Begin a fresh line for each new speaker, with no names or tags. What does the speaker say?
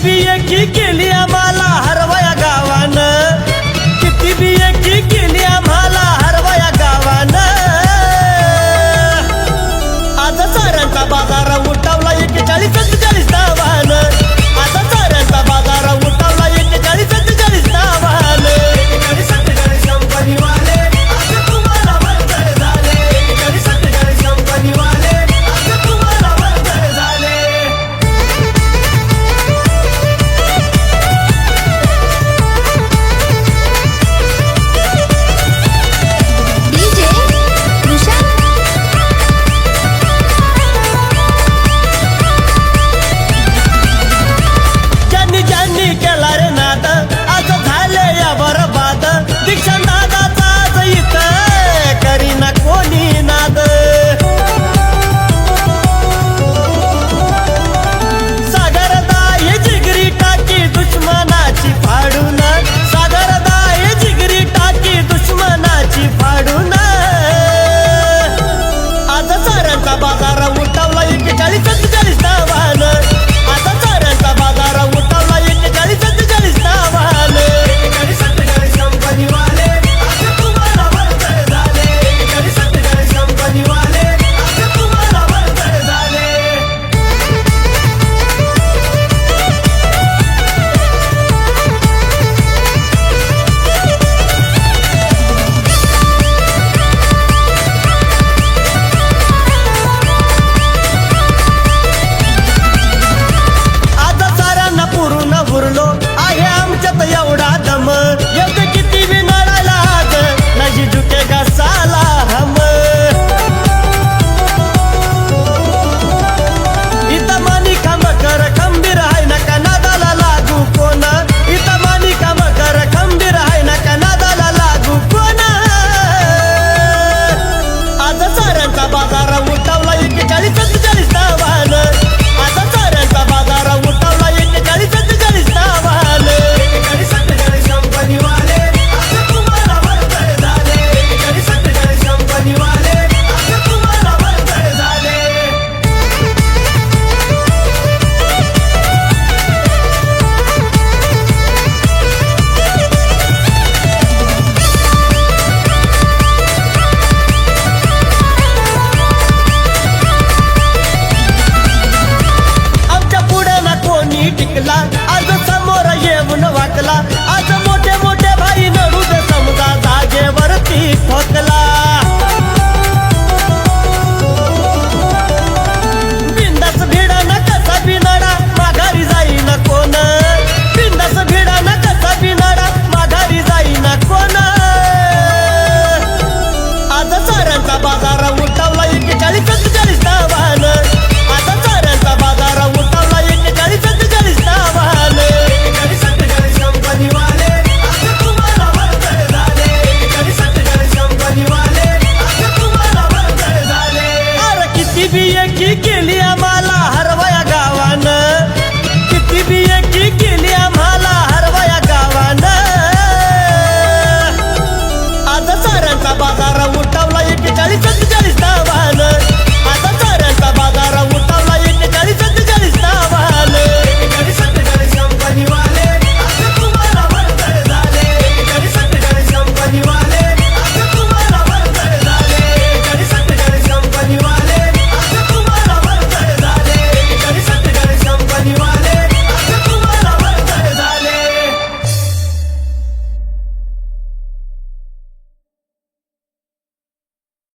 बी एकी केली आम्हाला हरवया गावानं, किती बी एकी केली आम्हाला हरवया गावानं। आज चाऱ्यांचा बाजार उठावला 41-44 नावानं, आज चाऱ्यांचा बाजार उठावला 41-44 नावानं। 41-44 कंपनीवाले आज तुम्हाला बंदर झाले, 41-44 कंपनीवाले आज तुम्हाला बंदर झाले। आहे आमच्यात एवढा दम, योग्य किती बी नळाला आज नाही झुकेगा साला हम। इथं मानी काम कर खंबीर आहे नका नादाला लागू कोण, इथं मानी काम कर खंबीर आहे नका नादाला लागू कोण। आज चाऱ्यांचा बाजार उठावला 41-44 नावानं, आज चाऱ्यांचा बाजार उठावला 41-44 नावानं। 41-44 कंपनीवाले आज तुम्हाला बंदर झाले, 41-44 कंपनीवाले आज तुम्हाला बंदर झाले। आमच्या पुढे ना कोणी टिकला, आज समोर येऊन वाकला, आज मोठे मोठे भाई नडू दे समजा जागेवरती ठोकला। बिंदास भिडा ना कसा बिनाडा माघारी जाईना कोण, बिंदास भिडा ना कसा बिनाडा माघारी जाईना कोण। आज चाऱ्यांचा बाजार उठावला 41-44 नावानं, आज चाऱ्यांचा बाजार उठावला 41-44 नावानं। 41-44 कंपनीवाले आज तुम्हाला बंदर झाले, 41-44 कंपनीवाले आज तुम्हाला बंदर झाले। अरे किती बी एकी केली